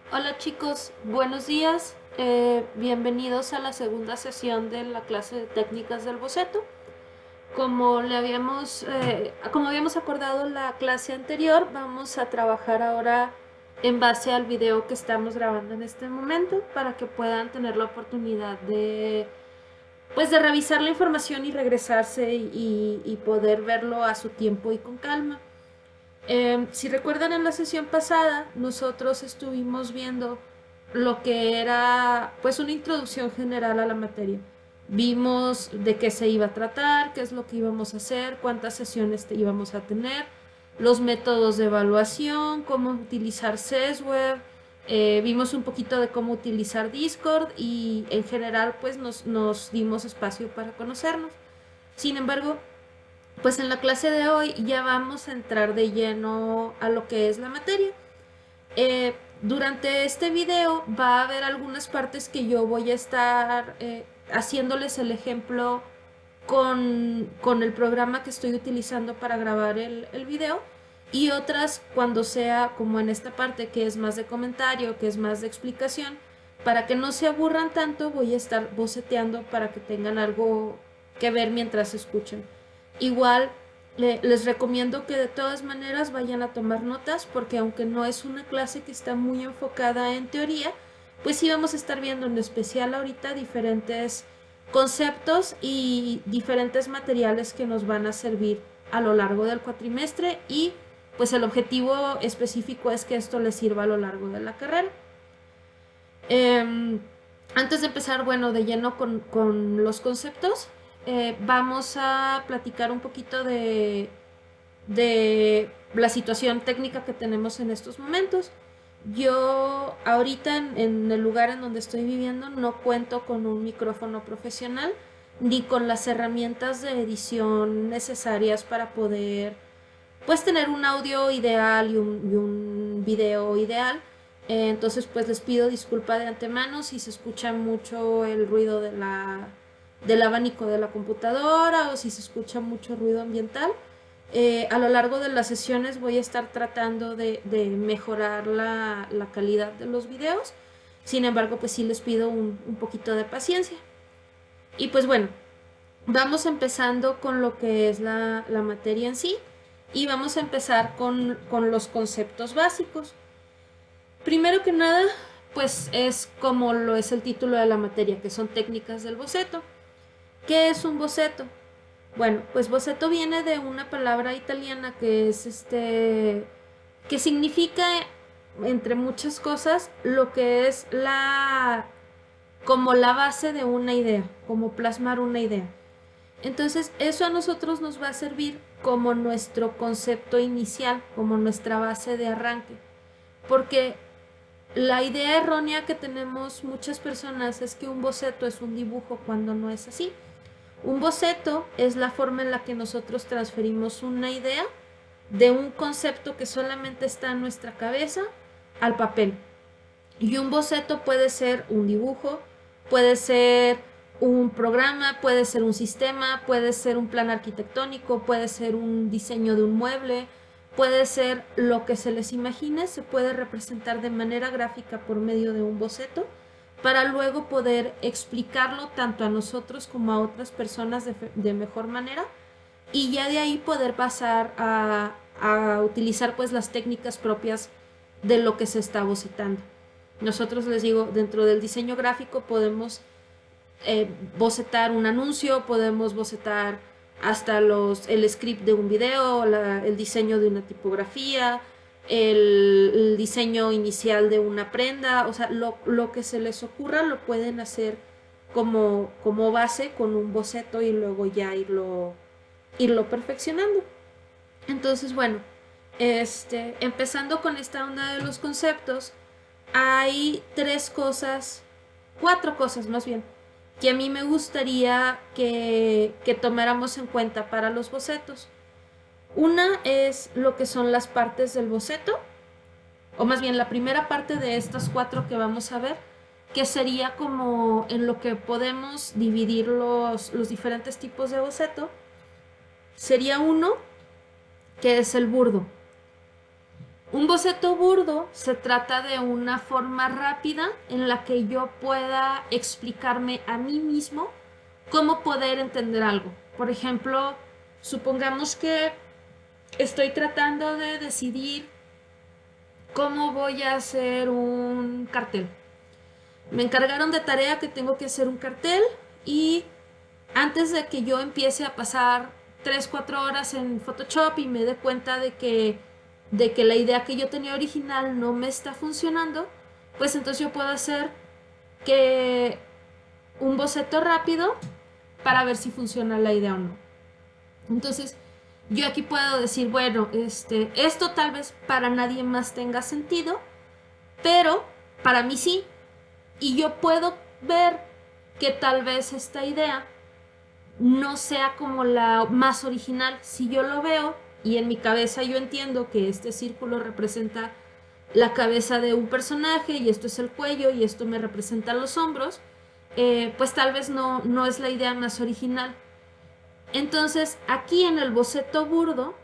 Hola chicos, buenos días. Bienvenidos a la segunda sesión de la clase de técnicas del boceto. Como habíamos acordado en la clase anterior, vamos a trabajar ahora en base al video que estamos grabando en este momento para que puedan tener la oportunidad de revisar la información y regresarse y poder verlo a su tiempo y con calma. Si recuerdan, en la sesión pasada nosotros estuvimos viendo lo que era pues una introducción general a la materia. Vimos de qué se iba a tratar, qué es lo que íbamos a hacer, cuántas sesiones íbamos a tener, los métodos de evaluación, cómo utilizar SESWeb, vimos un poquito de cómo utilizar Discord y en general pues nos dimos espacio para conocernos. Sin embargo, pues en la clase de hoy ya vamos a entrar de lleno a lo que es la materia. Durante este video va a haber algunas partes que yo voy a estar haciéndoles el ejemplo con el programa que estoy utilizando para grabar el video, y otras cuando sea como en esta parte que es más de comentario, que es más de explicación. Para que no se aburran tanto, voy a estar boceteando para que tengan algo que ver mientras escuchen. Igual les recomiendo que de todas maneras vayan a tomar notas, porque aunque no es una clase que está muy enfocada en teoría, pues sí vamos a estar viendo en especial ahorita diferentes conceptos y diferentes materiales que nos van a servir a lo largo del cuatrimestre, y pues el objetivo específico es que esto les sirva a lo largo de la carrera. Eh, Antes de empezar, bueno, de lleno con los conceptos, vamos a platicar un poquito de la situación técnica que tenemos en estos momentos. Yo ahorita en el lugar en donde estoy viviendo no cuento con un micrófono profesional ni con las herramientas de edición necesarias para poder pues tener un audio ideal y un video ideal. Entonces pues les pido disculpa de antemano si se escucha mucho el ruido del abanico de la computadora o si se escucha mucho ruido ambiental. A lo largo de las sesiones voy a estar tratando de mejorar la calidad de los videos. Sin embargo, pues sí les pido un poquito de paciencia. Y pues bueno, vamos empezando con lo que es la materia en sí, y vamos a empezar con los conceptos básicos. Primero que nada, pues es como lo es el título de la materia, que son técnicas del boceto. ¿Qué es un boceto? Bueno, pues boceto viene de una palabra italiana que es que significa, entre muchas cosas, lo que es como la base de una idea, como plasmar una idea. Entonces, eso a nosotros nos va a servir como nuestro concepto inicial, como nuestra base de arranque. Porque la idea errónea que tenemos muchas personas es que un boceto es un dibujo, cuando no es así. Un boceto es la forma en la que nosotros transferimos una idea de un concepto que solamente está en nuestra cabeza al papel. Y un boceto puede ser un dibujo, puede ser un programa, puede ser un sistema, puede ser un plan arquitectónico, puede ser un diseño de un mueble, puede ser lo que se les imagine. Se puede representar de manera gráfica por medio de un boceto, para luego poder explicarlo tanto a nosotros como a otras personas de mejor manera, y ya de ahí poder pasar a utilizar pues las técnicas propias de lo que se está bocetando. Nosotros, les digo, dentro del diseño gráfico podemos bocetar un anuncio, podemos bocetar hasta el script de un video, el diseño de una tipografía, el diseño inicial de una prenda. O sea, lo que se les ocurra lo pueden hacer como base con un boceto, y luego ya irlo perfeccionando. Entonces, bueno, empezando con esta onda de los conceptos, hay cuatro cosas más bien, que a mí me gustaría que tomáramos en cuenta para los bocetos. Una es lo que son las partes del boceto, o más bien la primera parte de estas cuatro que vamos a ver, que sería como en lo que podemos dividir los diferentes tipos de boceto. Sería uno, que es el burdo. Un boceto burdo se trata de una forma rápida en la que yo pueda explicarme a mí mismo cómo poder entender algo. Por ejemplo, supongamos que estoy tratando de decidir cómo voy a hacer un cartel. Me encargaron de tarea que tengo que hacer un cartel y antes de que yo empiece a pasar 3 4 horas en Photoshop y me dé cuenta de que la idea que yo tenía original no me está funcionando, pues entonces yo puedo hacer que un boceto rápido para ver si funciona la idea o no. Entonces, yo aquí puedo decir, bueno, esto tal vez para nadie más tenga sentido, pero para mí sí. Y yo puedo ver que tal vez esta idea no sea como la más original. Si yo lo veo y en mi cabeza yo entiendo que este círculo representa la cabeza de un personaje y esto es el cuello y esto me representa los hombros, pues tal vez no es la idea más original. Entonces aquí en el boceto burdo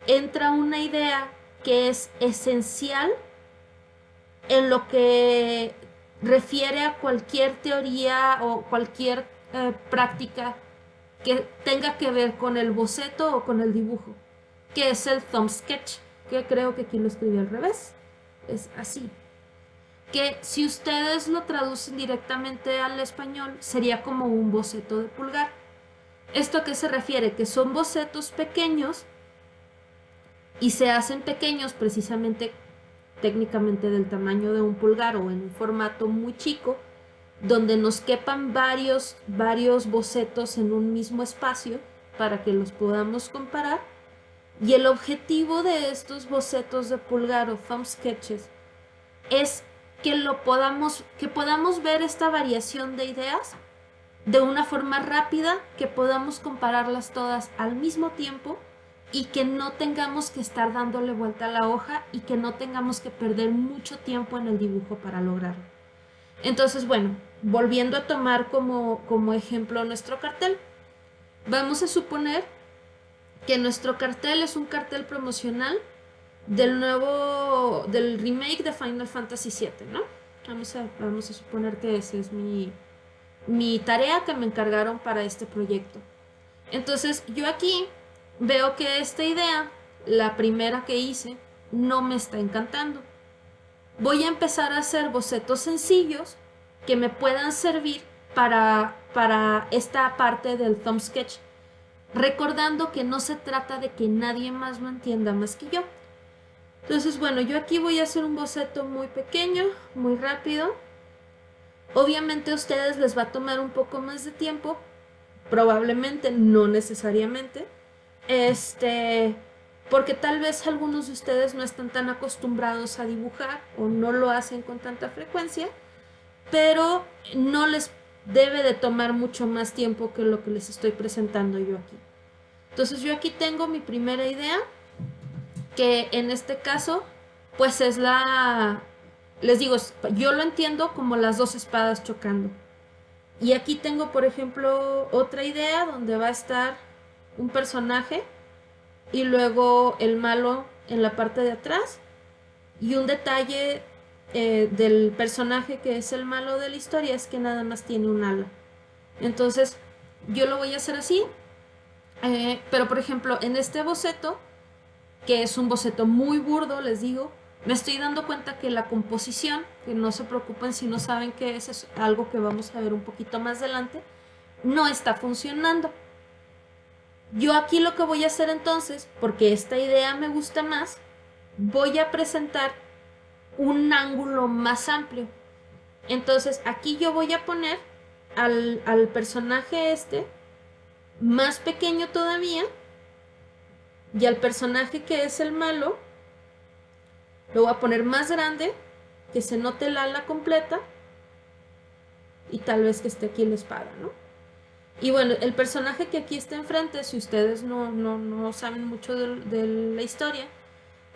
entra una idea que es esencial en lo que refiere a cualquier teoría o cualquier práctica que tenga que ver con el boceto o con el dibujo, que es el thumb sketch, que creo que aquí lo escribí al revés, es así. Que si ustedes lo traducen directamente al español sería como un boceto de pulgar. ¿Esto a qué se refiere? Que son bocetos pequeños y se hacen pequeños precisamente técnicamente del tamaño de un pulgar o en un formato muy chico, donde nos quepan varios bocetos en un mismo espacio para que los podamos comparar. Y el objetivo de estos bocetos de pulgar o thumb sketches es que podamos ver esta variación de ideas de una forma rápida, que podamos compararlas todas al mismo tiempo y que no tengamos que estar dándole vuelta a la hoja y que no tengamos que perder mucho tiempo en el dibujo para lograrlo. Entonces, bueno, volviendo a tomar como ejemplo nuestro cartel, vamos a suponer que nuestro cartel es un cartel promocional del remake de Final Fantasy VII, ¿no? Vamos a suponer que esa es mi tarea que me encargaron para este proyecto. Entonces yo aquí veo que esta idea, la primera que hice, no me está encantando. Voy a empezar a hacer bocetos sencillos que me puedan servir para esta parte del thumb sketch, recordando que no se trata de que nadie más lo entienda más que yo. Entonces, bueno, yo aquí voy a hacer un boceto muy pequeño, muy rápido. Obviamente a ustedes les va a tomar un poco más de tiempo, probablemente, no necesariamente, porque tal vez algunos de ustedes no están tan acostumbrados a dibujar o no lo hacen con tanta frecuencia, pero no les debe de tomar mucho más tiempo que lo que les estoy presentando yo aquí. Entonces yo aquí tengo mi primera idea, que en este caso pues es les digo, yo lo entiendo como las dos espadas chocando. Y aquí tengo, por ejemplo, otra idea donde va a estar un personaje y luego el malo en la parte de atrás. Y un detalle del personaje que es el malo de la historia es que nada más tiene un ala. Entonces, yo lo voy a hacer así. Pero, por ejemplo, en este boceto, que es un boceto muy burdo, les digo, me estoy dando cuenta que la composición, que no se preocupen si no saben qué es algo que vamos a ver un poquito más adelante, no está funcionando. Yo aquí lo que voy a hacer entonces, porque esta idea me gusta más, voy a presentar un ángulo más amplio. Entonces aquí yo voy a poner al personaje más pequeño todavía, y al personaje que es el malo lo voy a poner más grande, que se note el ala completa y tal vez que esté aquí la espada, ¿no? Y bueno, el personaje que aquí está enfrente, si ustedes no saben mucho de la historia,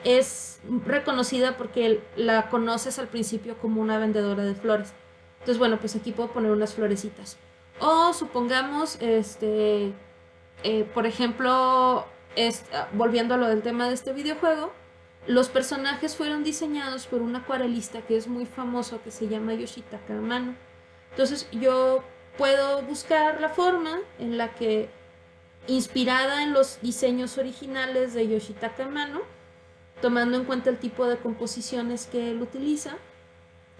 es reconocida porque la conoces al principio como una vendedora de flores. Entonces, bueno, pues aquí puedo poner unas florecitas. O supongamos, por ejemplo, volviendo a lo del tema de este videojuego, Los personajes fueron diseñados por un acuarelista que es muy famoso, que se llama Yoshitaka Amano. Entonces yo puedo buscar la forma en la que, inspirada en los diseños originales de Yoshitaka Amano, tomando en cuenta el tipo de composiciones que él utiliza,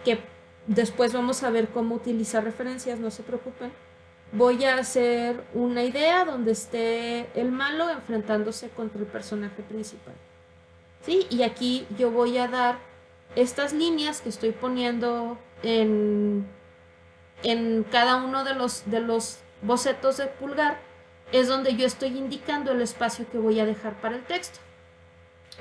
que después vamos a ver cómo utilizar referencias, no se preocupen. Voy a hacer una idea donde esté el malo enfrentándose contra el personaje principal. ¿Sí? Y aquí yo voy a dar estas líneas que estoy poniendo en cada uno de los bocetos de pulgar, es donde yo estoy indicando el espacio que voy a dejar para el texto.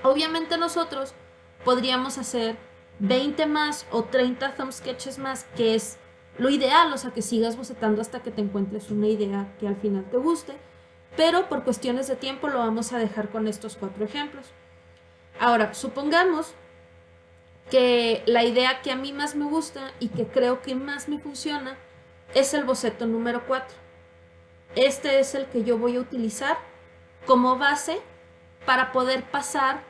Obviamente nosotros podríamos hacer 20 más o 30 thumb sketches más, que es lo ideal, o sea, que sigas bocetando hasta que te encuentres una idea que al final te guste, pero por cuestiones de tiempo lo vamos a dejar con estos 4 ejemplos. Ahora, supongamos que la idea que a mí más me gusta y que creo que más me funciona es el boceto número 4. Este es el que yo voy a utilizar como base para poder pasar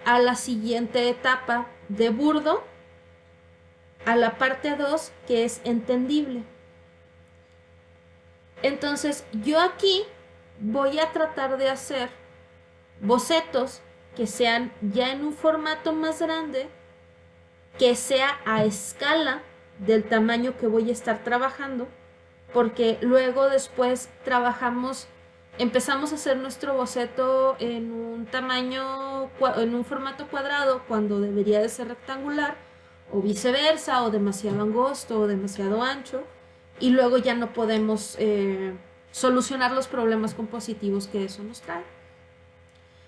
a la siguiente etapa de burdo, a la parte 2, que es entendible. Entonces yo aquí voy a tratar de hacer bocetos que sean ya en un formato más grande, que sea a escala del tamaño que voy a estar trabajando, porque luego después empezamos a hacer nuestro boceto en un tamaño, en un formato cuadrado cuando debería de ser rectangular, o viceversa, o demasiado angosto o demasiado ancho, y luego ya no podemos solucionar los problemas compositivos que eso nos trae.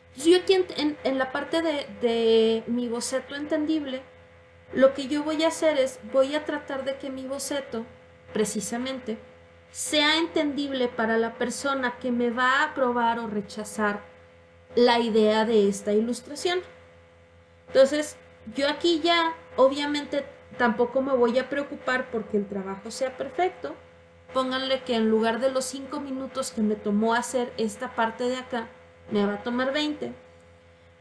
Entonces yo aquí en la parte de mi boceto entendible, lo que yo voy a hacer es, voy a tratar de que mi boceto, precisamente, sea entendible para la persona que me va a aprobar o rechazar la idea de esta ilustración. Entonces, yo aquí ya, obviamente, tampoco me voy a preocupar porque el trabajo sea perfecto. Pónganle que en lugar de los 5 minutos que me tomó hacer esta parte de acá, me va a tomar 20.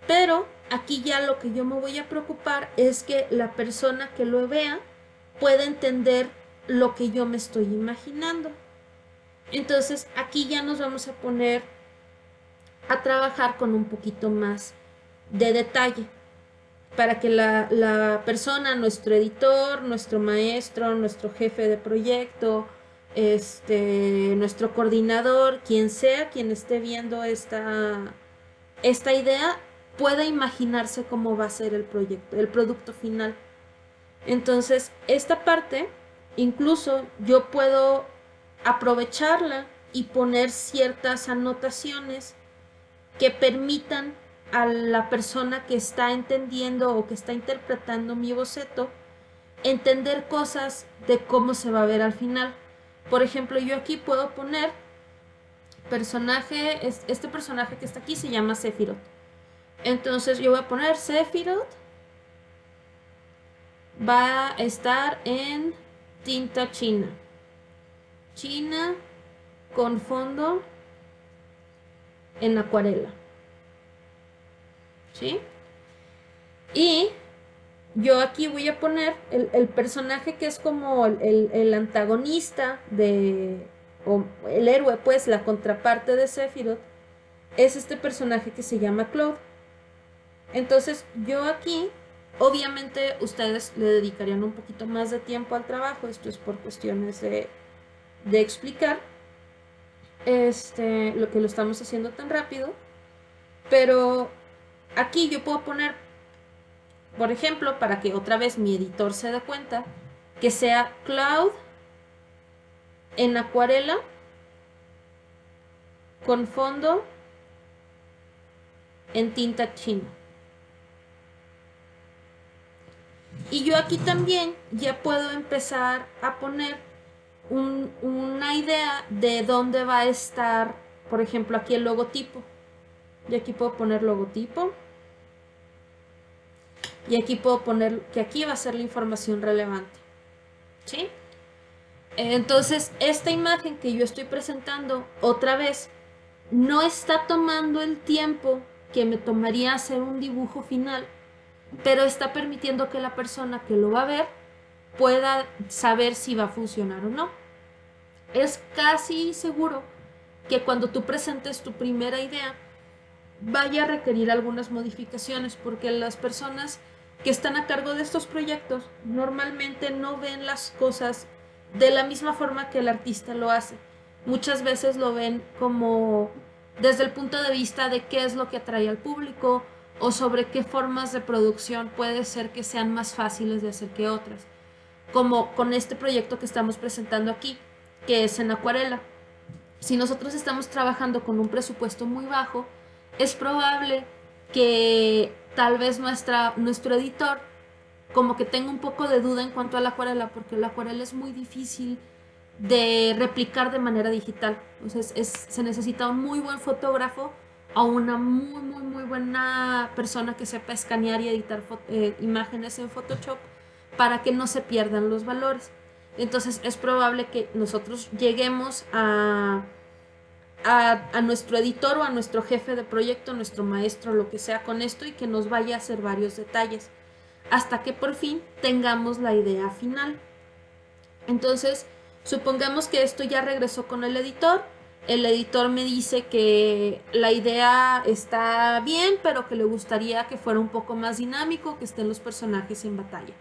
Pero aquí ya lo que yo me voy a preocupar es que la persona que lo vea pueda entender lo que yo me estoy imaginando. Entonces aquí ya nos vamos a poner a trabajar con un poquito más de detalle para que la persona, nuestro editor, nuestro maestro, nuestro jefe de proyecto, nuestro coordinador, quien sea, quien esté viendo esta idea, pueda imaginarse cómo va a ser el proyecto, el producto final. Entonces, esta parte, incluso yo puedo aprovecharla y poner ciertas anotaciones que permitan a la persona que está entendiendo o que está interpretando mi boceto entender cosas de cómo se va a ver al final. Por ejemplo, yo aquí puedo poner personaje, este personaje que está aquí se llama Sephiroth. Entonces yo voy a poner Sephiroth va a estar en tinta china. China con fondo en acuarela. ¿Sí? Y yo aquí voy a poner el personaje que es como el antagonista o el héroe, pues la contraparte de Sephiroth, es este personaje que se llama Cloud. Entonces yo aquí, obviamente ustedes le dedicarían un poquito más de tiempo al trabajo, esto es por cuestiones de explicar lo que lo estamos haciendo tan rápido, pero aquí yo puedo poner, por ejemplo, para que otra vez mi editor se dé cuenta, que sea Cloud en acuarela con fondo en tinta china. Y yo aquí también ya puedo empezar a poner una idea de dónde va a estar, por ejemplo, aquí el logotipo. Y aquí puedo poner logotipo. Y aquí puedo poner que aquí va a ser la información relevante. ¿Sí? Entonces, esta imagen que yo estoy presentando, otra vez, no está tomando el tiempo que me tomaría hacer un dibujo final, pero está permitiendo que la persona que lo va a ver pueda saber si va a funcionar o no. Es casi seguro que cuando tú presentes tu primera idea vaya a requerir algunas modificaciones, porque las personas que están a cargo de estos proyectos normalmente no ven las cosas de la misma forma que el artista lo hace. Muchas veces lo ven como desde el punto de vista de qué es lo que atrae al público o sobre qué formas de producción puede ser que sean más fáciles de hacer que otras, como con este proyecto que estamos presentando aquí, que es en acuarela. Si nosotros estamos trabajando con un presupuesto muy bajo, es probable que tal vez nuestro editor como que tenga un poco de duda en cuanto a la acuarela, porque la acuarela es muy difícil de replicar de manera digital. Entonces se necesita un muy buen fotógrafo o una muy buena persona que sepa escanear y editar imágenes en Photoshop para que no se pierdan los valores. Entonces es probable que nosotros lleguemos a nuestro editor o a nuestro jefe de proyecto, nuestro maestro, lo que sea con esto, y que nos vaya a hacer varios detalles hasta que por fin tengamos la idea final. Entonces, supongamos que esto ya regresó con el editor me dice que la idea está bien, pero que le gustaría que fuera un poco más dinámico, que estén los personajes en batalla.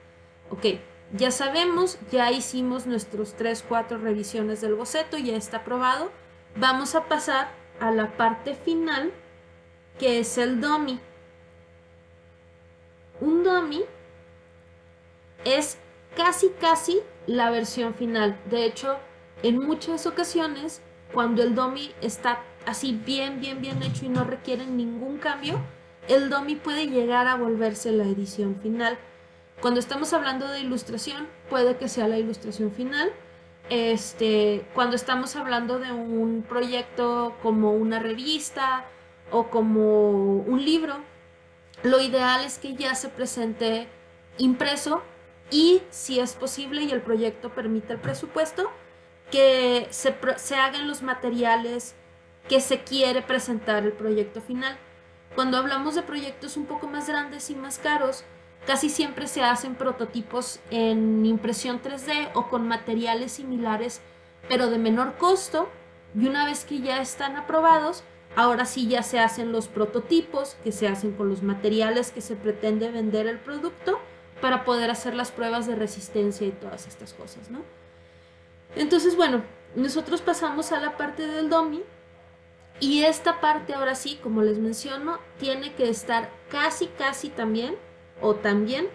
Ok, ya sabemos, ya hicimos nuestros 3-4 revisiones del boceto, ya está aprobado. Vamos a pasar a la parte final, que es el dummy. Un dummy es casi la versión final. De hecho, en muchas ocasiones, cuando el dummy está así bien hecho y no requiere ningún cambio, el dummy puede llegar a volverse la edición final. Cuando estamos hablando de ilustración, puede que sea la ilustración final. Cuando estamos hablando de un proyecto como una revista o como un libro, lo ideal es que ya se presente impreso, y si es posible y el proyecto permite el presupuesto, que se hagan los materiales que se quiere presentar el proyecto final. Cuando hablamos de proyectos un poco más grandes y más caros, casi siempre se hacen prototipos en impresión 3D o con materiales similares, pero de menor costo, y una vez que ya están aprobados, ahora sí ya se hacen los prototipos, que se hacen con los materiales que se pretende vender el producto, para poder hacer las pruebas de resistencia y todas estas cosas, ¿no? Entonces, bueno, nosotros pasamos a la parte del dummy, y esta parte ahora sí, como les menciono, tiene que estar casi también, o también,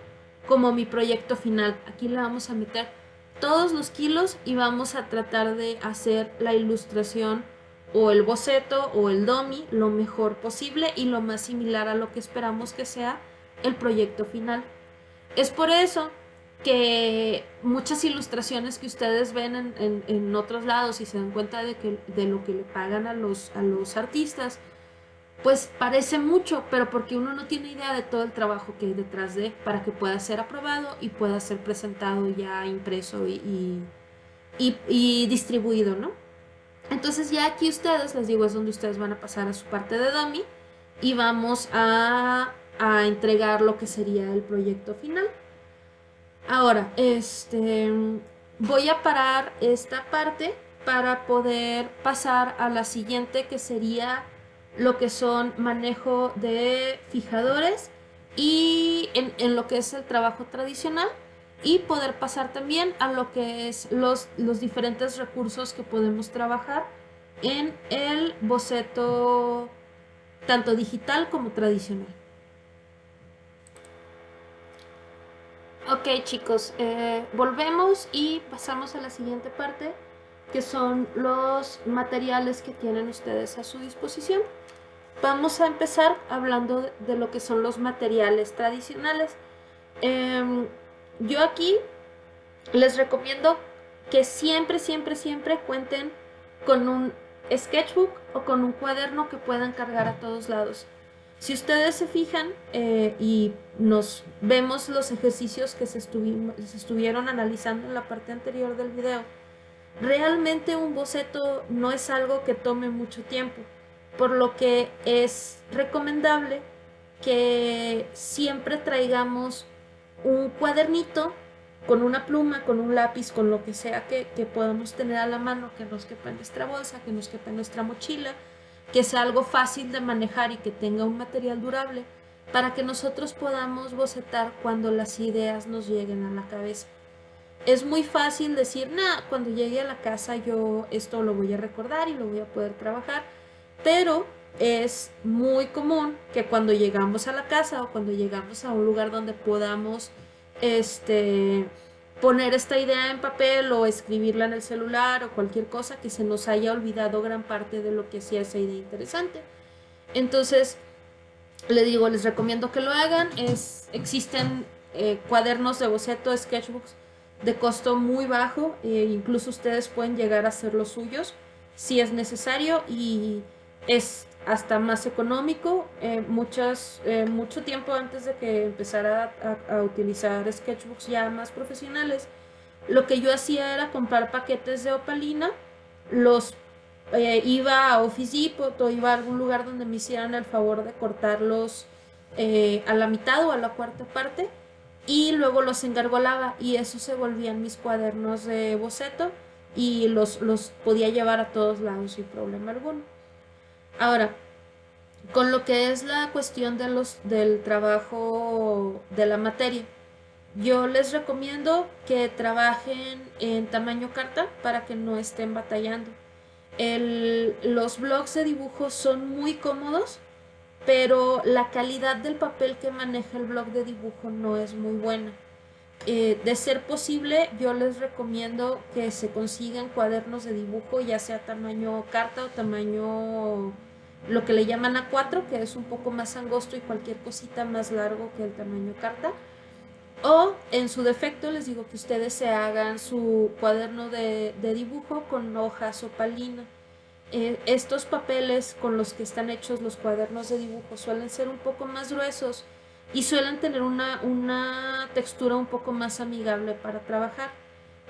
como mi proyecto final. Aquí le vamos a meter todos los kilos y vamos a tratar de hacer la ilustración o el boceto o el dummy lo mejor posible y lo más similar a lo que esperamos que sea el proyecto final. Es por eso que muchas ilustraciones que ustedes ven en otros lados y se dan cuenta de lo que le pagan a los artistas, pues parece mucho, pero porque uno no tiene idea de todo el trabajo que hay detrás para que pueda ser aprobado y pueda ser presentado ya impreso y distribuido, ¿no? Entonces ya aquí ustedes, les digo, es donde ustedes van a pasar a su parte de dummy y vamos a entregar lo que sería el proyecto final. Ahora, voy a parar esta parte para poder pasar a la siguiente, que sería lo que son manejo de fijadores y en lo que es el trabajo tradicional, y poder pasar también a lo que es los diferentes recursos que podemos trabajar en el boceto tanto digital como tradicional. Ok, chicos, volvemos y pasamos a la siguiente parte, que son los materiales que tienen ustedes a su disposición. Vamos a empezar hablando de lo que son los materiales tradicionales. Yo aquí les recomiendo que siempre cuenten con un sketchbook o con un cuaderno que puedan cargar a todos lados. Si ustedes se fijan y nos vemos los ejercicios que se estuvieron analizando en la parte anterior del video, realmente un boceto no es algo que tome mucho tiempo, por lo que es recomendable que siempre traigamos un cuadernito con una pluma, con un lápiz, con lo que sea que podamos tener a la mano, que nos quepa en nuestra bolsa, que nos quepa en nuestra mochila, que sea algo fácil de manejar y que tenga un material durable, para que nosotros podamos bocetar cuando las ideas nos lleguen a la cabeza. Es muy fácil decir, nah, cuando llegue a la casa yo esto lo voy a recordar y lo voy a poder trabajar, pero es muy común que cuando llegamos a la casa o cuando llegamos a un lugar donde podamos este, poner esta idea en papel o escribirla en el celular o cualquier cosa, que se nos haya olvidado gran parte de lo que hacía esa idea interesante. Entonces, le digo, les recomiendo que lo hagan. Existen cuadernos de boceto, sketchbooks de costo muy bajo, incluso ustedes pueden llegar a hacer los suyos si es necesario y es hasta más económico. Mucho tiempo antes de que empezara a utilizar sketchbooks ya más profesionales, lo que yo hacía era comprar paquetes de opalina, los iba a Office Depot o iba a algún lugar donde me hicieran el favor de cortarlos a la mitad o a la cuarta parte y luego los engargolaba y eso se volvían mis cuadernos de boceto y los podía llevar a todos lados sin problema alguno. Ahora, con lo que es la cuestión del trabajo de la materia, yo les recomiendo que trabajen en tamaño carta para que no estén batallando. Los blogs de dibujo son muy cómodos, pero la calidad del papel que maneja el blog de dibujo no es muy buena. De ser posible, yo les recomiendo que se consigan cuadernos de dibujo, ya sea tamaño carta o tamaño, lo que le llaman A4, que es un poco más angosto y cualquier cosita más largo que el tamaño carta. O en su defecto les digo que ustedes se hagan su cuaderno de dibujo con hojas opalina. Estos papeles con los que están hechos los cuadernos de dibujo suelen ser un poco más gruesos y suelen tener una textura un poco más amigable para trabajar.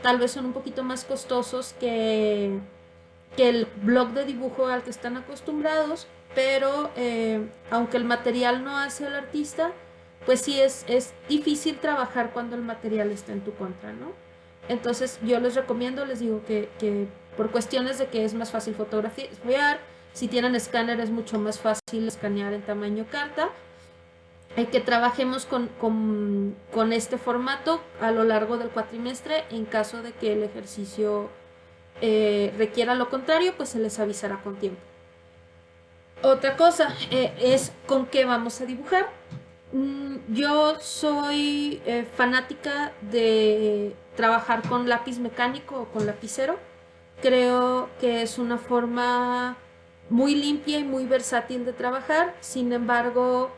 Tal vez son un poquito más costosos que el blog de dibujo al que están acostumbrados, pero aunque el material no hace al artista, pues sí es difícil trabajar cuando el material está en tu contra, ¿no? Entonces yo les recomiendo, les digo que por cuestiones de que es más fácil fotografiar, si tienen escáner es mucho más fácil escanear en tamaño carta, que trabajemos con este formato a lo largo del cuatrimestre. En caso de que el ejercicio requiera lo contrario, pues se les avisará con tiempo. Otra cosa es con qué vamos a dibujar. Yo soy fanática de trabajar con lápiz mecánico o con lapicero. Creo que es una forma muy limpia y muy versátil de trabajar. Sin embargo,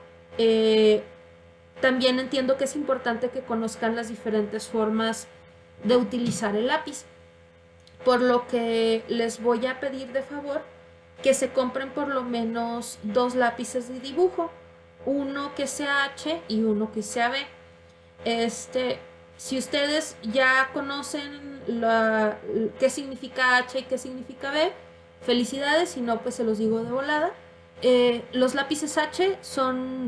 también entiendo que es importante que conozcan las diferentes formas de utilizar el lápiz. Por lo que les voy a pedir de favor que se compren por lo menos 2 lápices de dibujo, uno que sea H y uno que sea B. Si ustedes ya conocen qué significa H y qué significa B, felicidades, si no, pues se los digo de volada. Los lápices H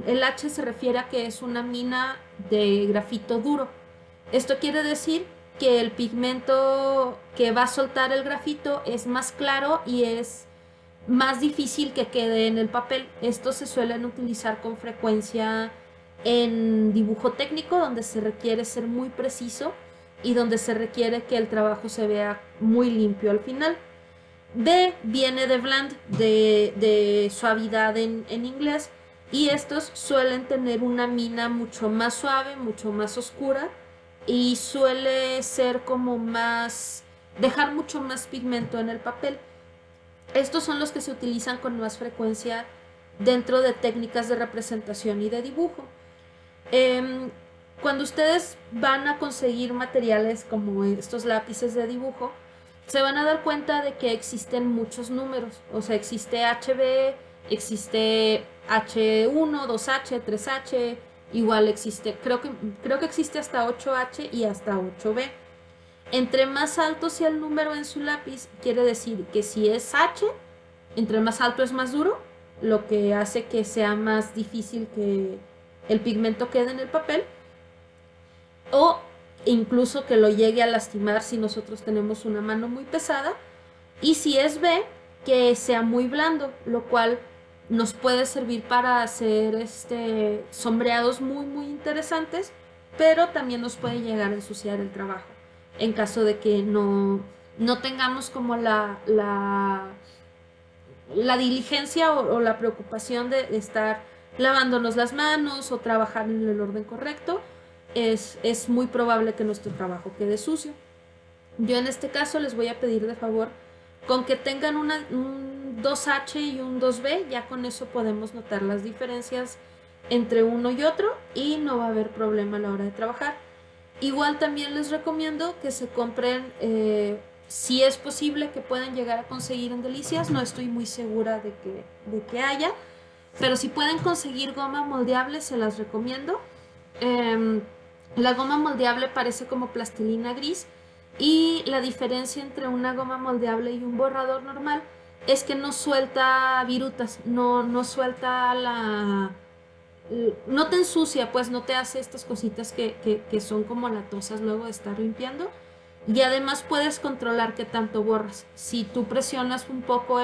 el H se refiere a que es una mina de grafito duro. Esto quiere decir que el pigmento que va a soltar el grafito es más claro y es más difícil que quede en el papel. Estos se suelen utilizar con frecuencia en dibujo técnico, donde se requiere ser muy preciso y donde se requiere que el trabajo se vea muy limpio al final. B viene de bland, de suavidad en inglés, y estos suelen tener una mina mucho más suave, mucho más oscura, y suele ser como dejar mucho más pigmento en el papel. Estos son los que se utilizan con más frecuencia dentro de técnicas de representación y de dibujo. Cuando ustedes van a conseguir materiales como estos lápices de dibujo, se van a dar cuenta de que existen muchos números. O sea, existe HB, existe H1, 2H, 3H, igual existe, creo que existe hasta 8H y hasta 8B. Entre más alto sea el número en su lápiz, quiere decir que si es H, entre más alto es más duro, lo que hace que sea más difícil que el pigmento quede en el papel, o incluso que lo llegue a lastimar si nosotros tenemos una mano muy pesada. Y si es B, que sea muy blando, lo cual nos puede servir para hacer sombreados muy interesantes, pero también nos puede llegar a ensuciar el trabajo en caso de que no tengamos como la diligencia o la preocupación de estar lavándonos las manos o trabajar en el orden correcto. Es muy probable que nuestro trabajo quede sucio. Yo en este caso les voy a pedir de favor con que tengan un 2H y un 2B, ya con eso podemos notar las diferencias entre uno y otro y no va a haber problema a la hora de trabajar. Igual también les recomiendo que se compren, si es posible que puedan llegar a conseguir en Delicias, no estoy muy segura de que haya, pero si pueden conseguir goma moldeable se las recomiendo. La goma moldeable parece como plastilina gris, y la diferencia entre una goma moldeable y un borrador normal es que no suelta virutas, no suelta no te ensucia, pues no te hace estas cositas que son como latosas luego de estar limpiando. Y además puedes controlar qué tanto borras. Si tú presionas un poco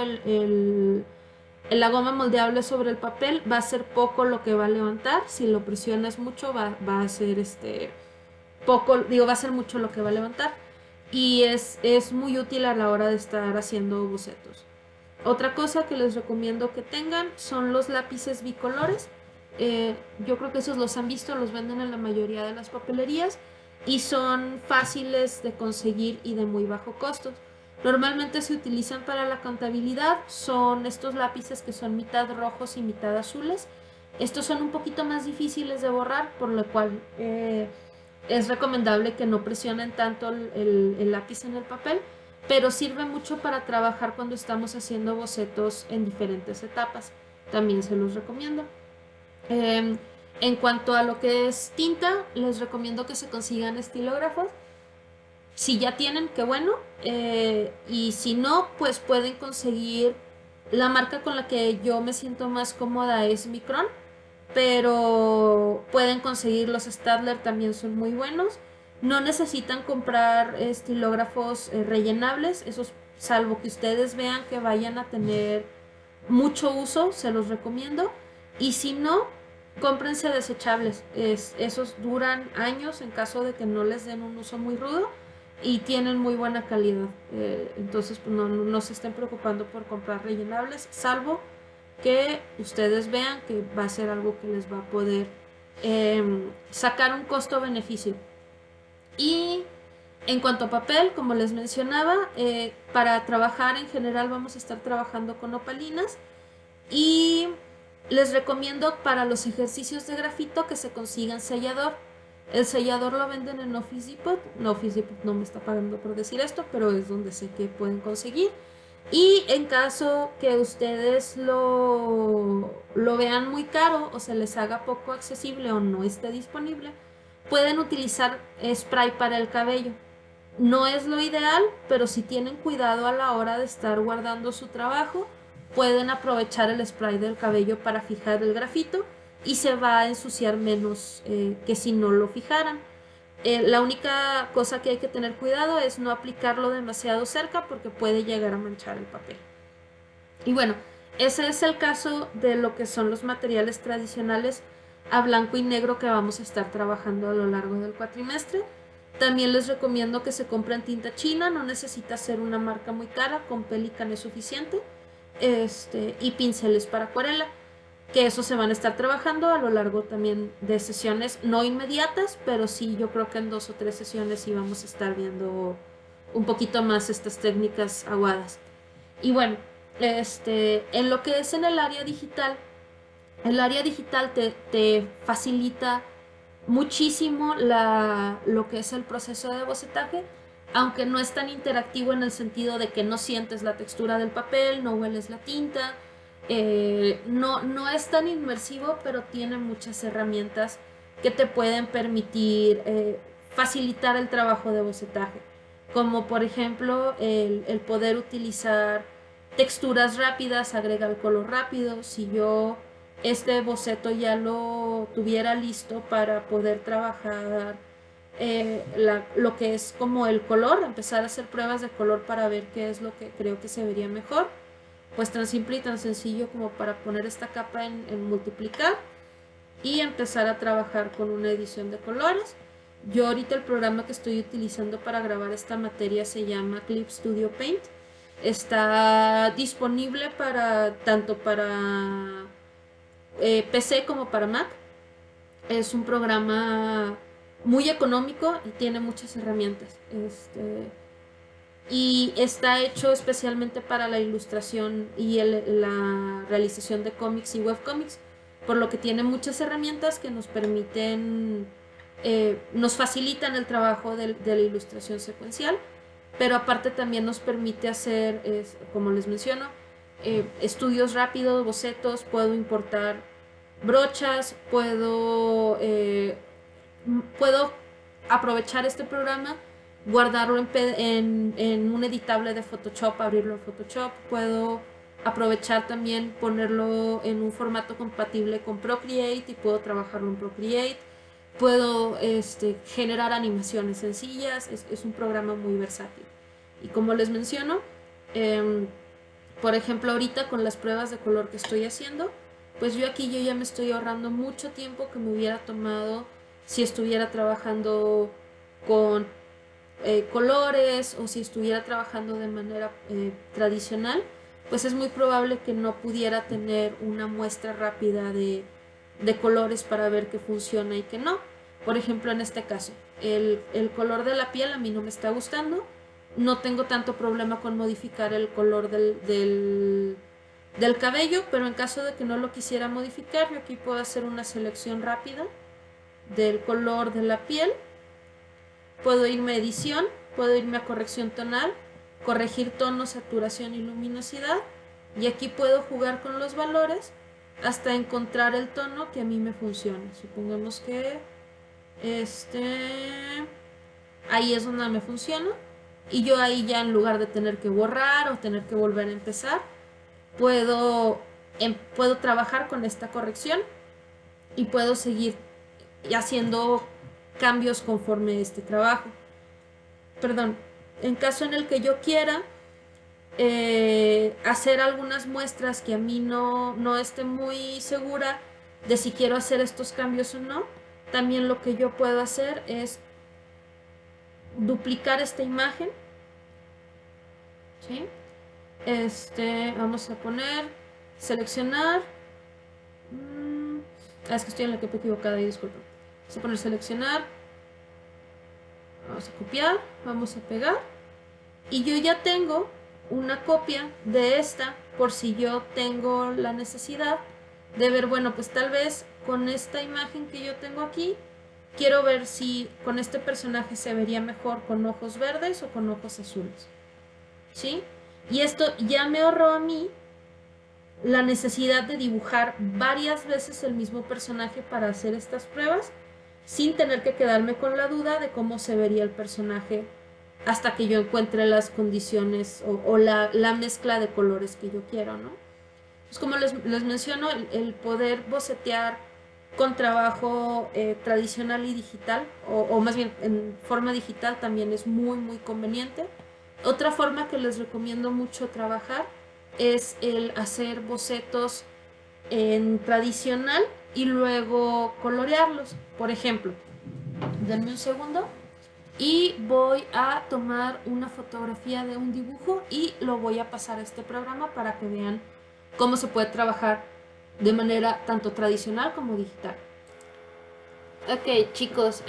la goma moldeable sobre el papel, va a ser poco lo que va a levantar. Si lo presionas mucho, va a ser poco, digo, va a ser mucho lo que va a levantar. Y es muy útil a la hora de estar haciendo bocetos. Otra cosa que les recomiendo que tengan son los lápices bicolores. Yo creo que esos los han visto, los venden en la mayoría de las papelerías y son fáciles de conseguir y de muy bajo costo. Normalmente se utilizan para la contabilidad, son estos lápices que son mitad rojos y mitad azules. Estos son un poquito más difíciles de borrar, por lo cual es recomendable que no presionen tanto el lápiz en el papel, pero sirve mucho para trabajar cuando estamos haciendo bocetos en diferentes etapas. También se los recomiendo. En cuanto a lo que es tinta, les recomiendo que se consigan estilógrafos. Si ya tienen, qué bueno. Y si no, pues pueden conseguir la marca con la que yo me siento más cómoda es Micron, pero pueden conseguir los Staedtler, también son muy buenos. No necesitan comprar estilógrafos rellenables, esos salvo que ustedes vean que vayan a tener mucho uso, se los recomiendo. Y si no, cómprense desechables, esos duran años en caso de que no les den un uso muy rudo y tienen muy buena calidad. Entonces pues no se estén preocupando por comprar rellenables, salvo que ustedes vean que va a ser algo que les va a poder sacar un costo-beneficio. Y en cuanto a papel, como les mencionaba, para trabajar en general vamos a estar trabajando con opalinas, y les recomiendo para los ejercicios de grafito que se consigan sellador. El sellador lo venden en Office Depot. No, Office Depot no me está pagando por decir esto, pero es donde sé que pueden conseguir. Y en caso que ustedes lo vean muy caro o se les haga poco accesible o no esté disponible, pueden utilizar spray para el cabello. No es lo ideal, pero si tienen cuidado a la hora de estar guardando su trabajo, pueden aprovechar el spray del cabello para fijar el grafito y se va a ensuciar menos que si no lo fijaran. La única cosa que hay que tener cuidado es no aplicarlo demasiado cerca porque puede llegar a manchar el papel. Y bueno, ese es el caso de lo que son los materiales tradicionales a blanco y negro que vamos a estar trabajando a lo largo del cuatrimestre. También les recomiendo que se compren tinta china, no necesita ser una marca muy cara, con Pelican es suficiente, y pinceles para acuarela, que eso se van a estar trabajando a lo largo también de sesiones no inmediatas, pero sí yo creo que en 2 o 3 sesiones sí vamos a estar viendo un poquito más estas técnicas aguadas. Y bueno, en lo que es en el área digital te facilita muchísimo lo que es el proceso de bocetaje, aunque no es tan interactivo en el sentido de que no sientes la textura del papel, no hueles la tinta, no es tan inmersivo, pero tiene muchas herramientas que te pueden permitir facilitar el trabajo de bocetaje, como por ejemplo el poder utilizar texturas rápidas, agrega el color rápido. Si yo este boceto ya lo tuviera listo para poder trabajar lo que es como el color, empezar a hacer pruebas de color para ver qué es lo que creo que se vería mejor, pues tan simple y tan sencillo como para poner esta capa en multiplicar y empezar a trabajar con una edición de colores. Yo ahorita el programa que estoy utilizando para grabar esta materia se llama Clip Studio Paint. Está disponible para tanto para PC como para Mac. Es un programa muy económico y tiene muchas herramientas. Y está hecho especialmente para la ilustración y la realización de cómics y webcómics, por lo que tiene muchas herramientas que nos permiten, nos facilitan el trabajo de la ilustración secuencial, pero aparte también nos permite hacer, como les menciono, estudios rápidos, bocetos. Puedo importar brochas, puedo aprovechar este programa, guardarlo en un editable de Photoshop, abrirlo en Photoshop. Puedo aprovechar también ponerlo en un formato compatible con Procreate y puedo trabajarlo en Procreate. Puedo generar animaciones sencillas. Es un programa muy versátil. Y como les menciono, por ejemplo, ahorita con las pruebas de color que estoy haciendo, pues yo ya me estoy ahorrando mucho tiempo que me hubiera tomado si estuviera trabajando con colores o si estuviera trabajando de manera tradicional. Pues es muy probable que no pudiera tener una muestra rápida de colores para ver qué funciona y qué no. Por ejemplo, en este caso, el color de la piel a mí no me está gustando. No tengo tanto problema con modificar el color del cabello, pero en caso de que no lo quisiera modificar, yo aquí puedo hacer una selección rápida del color de la piel. Puedo irme a edición, puedo irme a corrección tonal, corregir tono, saturación y luminosidad, y aquí puedo jugar con los valores hasta encontrar el tono que a mí me funcione. Supongamos que ahí es donde me funciona, y yo ahí ya, en lugar de tener que borrar o tener que volver a empezar, puedo trabajar con esta corrección y puedo seguir haciendo cambios conforme este trabajo. Perdón, en caso en el que yo quiera hacer algunas muestras que a mí no esté muy segura de si quiero hacer estos cambios o no, también lo que yo puedo hacer es duplicar esta imagen, ¿sí? Vamos a poner, seleccionar. Es que estoy en la capa equivocada y disculpen. Vamos a poner seleccionar. Vamos a copiar, vamos a pegar. Y yo ya tengo una copia de esta por si yo tengo la necesidad de ver, bueno, pues tal vez con esta imagen que yo tengo aquí, quiero ver si con este personaje se vería mejor con ojos verdes o con ojos azules, ¿sí? Y esto ya me ahorró a mí la necesidad de dibujar varias veces el mismo personaje para hacer estas pruebas, sin tener que quedarme con la duda de cómo se vería el personaje hasta que yo encuentre las condiciones o la mezcla de colores que yo quiero, ¿no? Pues como les menciono, el poder bocetear con trabajo tradicional y digital, o más bien en forma digital, también es muy muy conveniente. Otra forma que les recomiendo mucho trabajar es el hacer bocetos en tradicional y luego colorearlos. Por ejemplo, denme un segundo y voy a tomar una fotografía de un dibujo y lo voy a pasar a este programa para que vean cómo se puede trabajar de manera tanto tradicional como digital. Ok, chicos,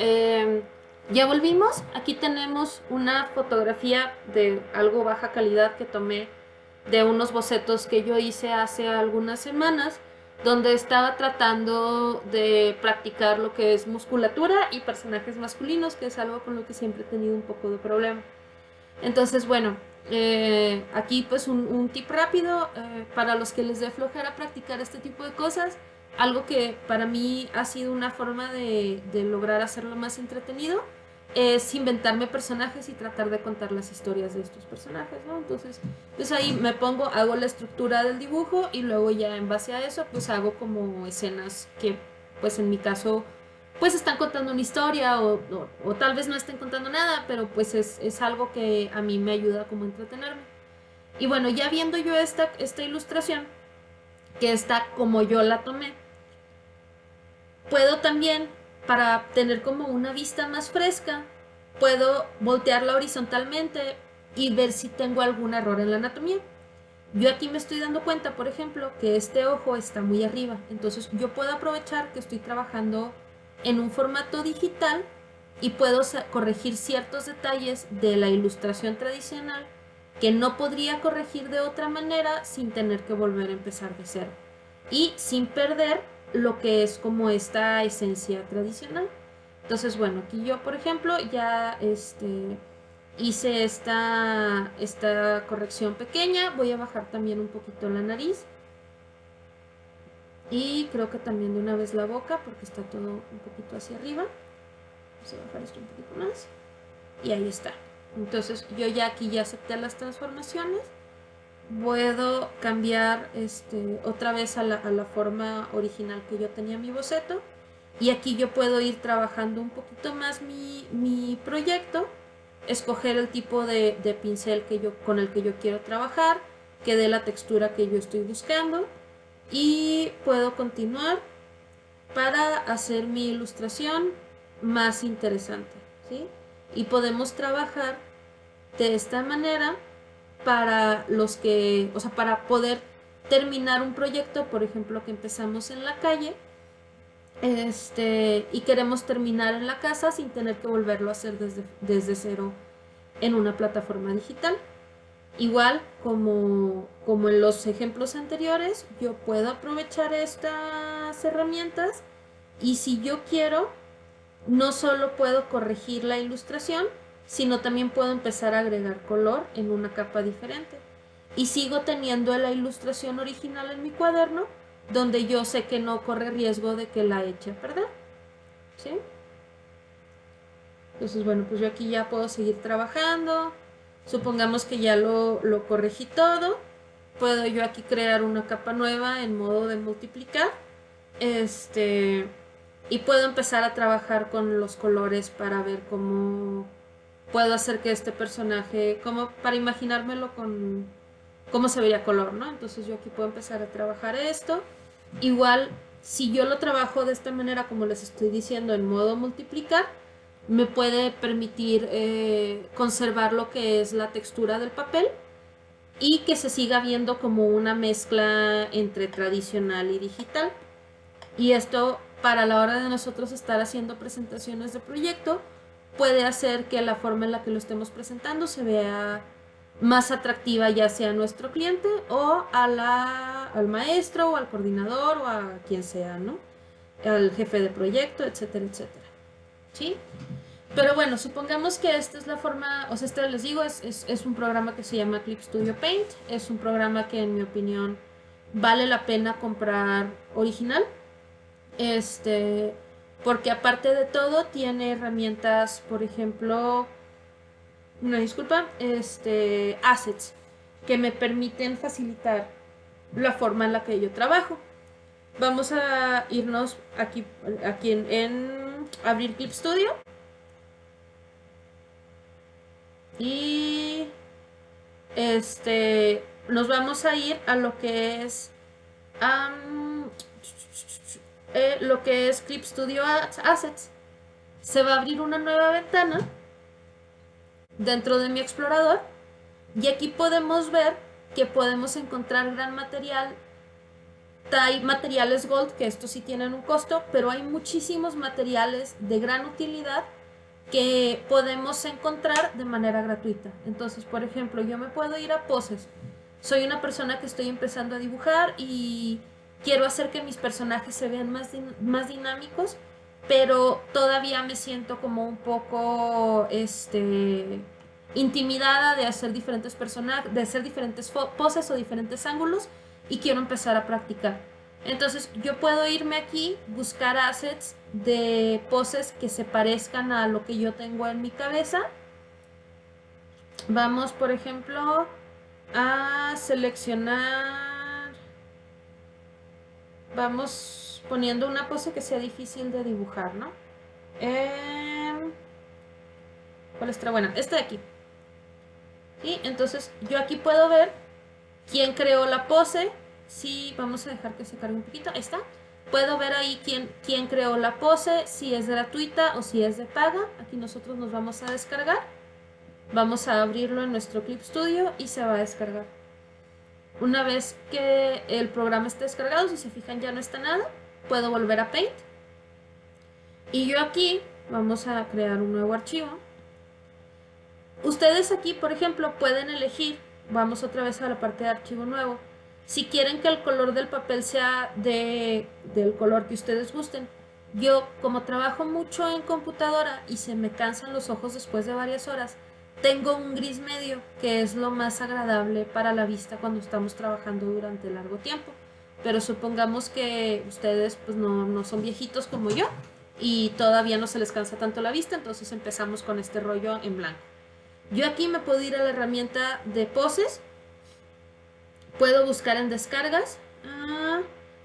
ya volvimos. Aquí tenemos una fotografía de algo baja calidad que tomé de unos bocetos que yo hice hace algunas semanas, donde estaba tratando de practicar lo que es musculatura y personajes masculinos, que es algo con lo que siempre he tenido un poco de problema. Entonces, bueno, aquí pues un tip rápido para los que les dé flojera practicar este tipo de cosas. Algo que para mí ha sido una forma de lograr hacerlo más entretenido es inventarme personajes y tratar de contar las historias de estos personajes, ¿no? Entonces, pues ahí me pongo, hago la estructura del dibujo y luego ya en base a eso, pues hago como escenas que, pues en mi caso, pues están contando una historia o tal vez no estén contando nada, pero pues es algo que a mí me ayuda como a entretenerme. Y bueno, ya viendo yo esta ilustración, que está como yo la tomé, puedo también, para tener como una vista más fresca, puedo voltearla horizontalmente y ver si tengo algún error en la anatomía. Yo aquí me estoy dando cuenta, por ejemplo, que este ojo está muy arriba. Entonces yo puedo aprovechar que estoy trabajando en un formato digital y puedo corregir ciertos detalles de la ilustración tradicional que no podría corregir de otra manera sin tener que volver a empezar de cero. Y sin perder lo que es como esta esencia tradicional. Entonces, bueno, aquí yo, por ejemplo, ya hice esta corrección pequeña. Voy a bajar también un poquito la nariz. Y creo que también de una vez la boca, porque está todo un poquito hacia arriba. Vamos a bajar esto un poquito más. Y ahí está. Entonces, yo ya aquí ya acepté las transformaciones. Puedo cambiar otra vez a la forma original que yo tenía mi boceto. Y aquí yo puedo ir trabajando un poquito más mi proyecto, escoger el tipo de pincel con el que yo quiero trabajar, que dé la textura que yo estoy buscando, y puedo continuar para hacer mi ilustración más interesante, ¿sí? Y podemos trabajar de esta manera para los que, o sea, para poder terminar un proyecto, por ejemplo, que empezamos en la calle, y queremos terminar en la casa sin tener que volverlo a hacer desde cero en una plataforma digital. Igual como en los ejemplos anteriores, yo puedo aprovechar estas herramientas y si yo quiero, no solo puedo corregir la ilustración, sino también puedo empezar a agregar color en una capa diferente. Y sigo teniendo la ilustración original en mi cuaderno, donde yo sé que no corre riesgo de que la eche a perder, ¿sí? Entonces, bueno, pues yo aquí ya puedo seguir trabajando. Supongamos que ya lo corregí todo. Puedo yo aquí crear una capa nueva en modo de multiplicar. Y puedo empezar a trabajar con los colores para ver cómo puedo hacer que este personaje, como para imaginármelo con cómo se vería color, ¿no? Entonces yo aquí puedo empezar a trabajar esto. Igual, si yo lo trabajo de esta manera, como les estoy diciendo, en modo multiplicar, me puede permitir conservar lo que es la textura del papel y que se siga viendo como una mezcla entre tradicional y digital. Y esto, para la hora de nosotros estar haciendo presentaciones de proyecto, puede hacer que la forma en la que lo estemos presentando se vea más atractiva, ya sea a nuestro cliente o al maestro o al coordinador o a quien sea, ¿no? Al jefe de proyecto, etcétera, etcétera. ¿Sí? Pero bueno, supongamos que esta es la forma, o sea, les digo, es un programa que se llama Clip Studio Paint. Es un programa que en mi opinión vale la pena comprar original. Porque aparte de todo tiene herramientas, por ejemplo, una disculpa, assets, que me permiten facilitar la forma en la que yo trabajo. Vamos a irnos aquí en abrir Clip Studio. Y nos vamos a ir a lo que es Clip Studio Assets. Se va a abrir una nueva ventana dentro de mi explorador y aquí podemos ver que podemos encontrar gran material. Hay materiales gold, que estos sí tienen un costo, pero hay muchísimos materiales de gran utilidad que podemos encontrar de manera gratuita. Entonces, por ejemplo, yo me puedo ir a poses. Soy una persona que estoy empezando a dibujar y quiero hacer que mis personajes se vean más dinámicos, pero todavía me siento como un poco intimidada de hacer diferentes personajes, de hacer diferentes poses o diferentes ángulos, y quiero empezar a practicar. Entonces yo puedo irme aquí, buscar assets de poses que se parezcan a lo que yo tengo en mi cabeza. Vamos, por ejemplo, a seleccionar, vamos poniendo una pose que sea difícil de dibujar, ¿no? ¿Cuál estará buena? Esta de aquí. Y entonces yo aquí puedo ver quién creó la pose. Sí, vamos a dejar que se cargue un poquito. Ahí está. Puedo ver ahí quién creó la pose, si es gratuita o si es de paga. Aquí nosotros nos vamos a descargar. Vamos a abrirlo en nuestro Clip Studio y se va a descargar. Una vez que el programa esté descargado, si se fijan ya no está nada, puedo volver a Paint. Y yo aquí vamos a crear un nuevo archivo. Ustedes aquí, por ejemplo, pueden elegir, vamos otra vez a la parte de archivo nuevo, si quieren que el color del papel sea del color que ustedes gusten. Yo, como trabajo mucho en computadora y se me cansan los ojos después de varias horas, tengo un gris medio, que es lo más agradable para la vista cuando estamos trabajando durante largo tiempo. Pero supongamos que ustedes pues no son viejitos como yo y todavía no se les cansa tanto la vista, entonces empezamos con este rollo en blanco. Yo aquí me puedo ir a la herramienta de poses. Puedo buscar en descargas.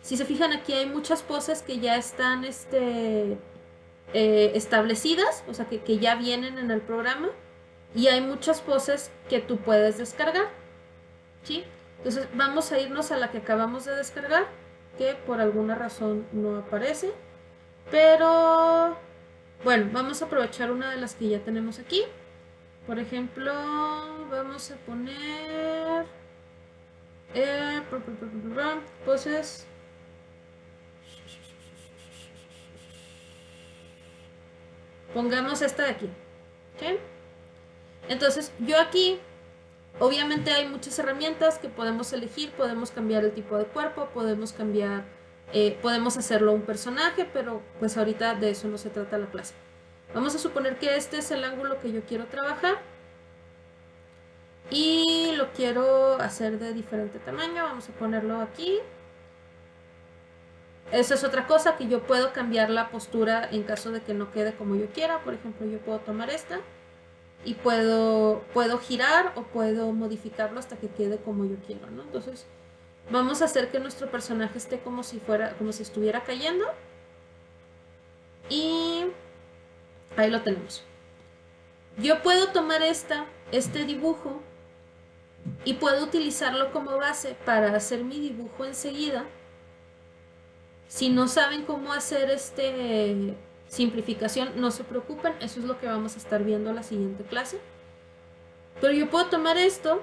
Si se fijan, aquí hay muchas poses que ya están establecidas, o sea que ya vienen en el programa. Y hay muchas poses que tú puedes descargar, ¿sí? Entonces vamos a irnos a la que acabamos de descargar, que por alguna razón no aparece. Pero bueno, vamos a aprovechar una de las que ya tenemos aquí. Por ejemplo, vamos a poner poses. Pongamos esta de aquí. ¿Sí? Entonces, yo aquí, obviamente hay muchas herramientas que podemos elegir. Podemos cambiar el tipo de cuerpo, podemos cambiar, podemos hacerlo un personaje, pero pues ahorita de eso no se trata la clase. Vamos a suponer que este es el ángulo que yo quiero trabajar y lo quiero hacer de diferente tamaño. Vamos a ponerlo aquí. Esa es otra cosa, que yo puedo cambiar la postura en caso de que no quede como yo quiera. Por ejemplo, yo puedo tomar esta y puedo girar o puedo modificarlo hasta que quede como yo quiero, ¿no? Entonces vamos a hacer que nuestro personaje esté como si estuviera cayendo. Y ahí lo tenemos. Yo puedo tomar este dibujo y puedo utilizarlo como base para hacer mi dibujo enseguida. Si no saben cómo hacer simplificación, no se preocupen, eso es lo que vamos a estar viendo en la siguiente clase. Pero yo puedo tomar esto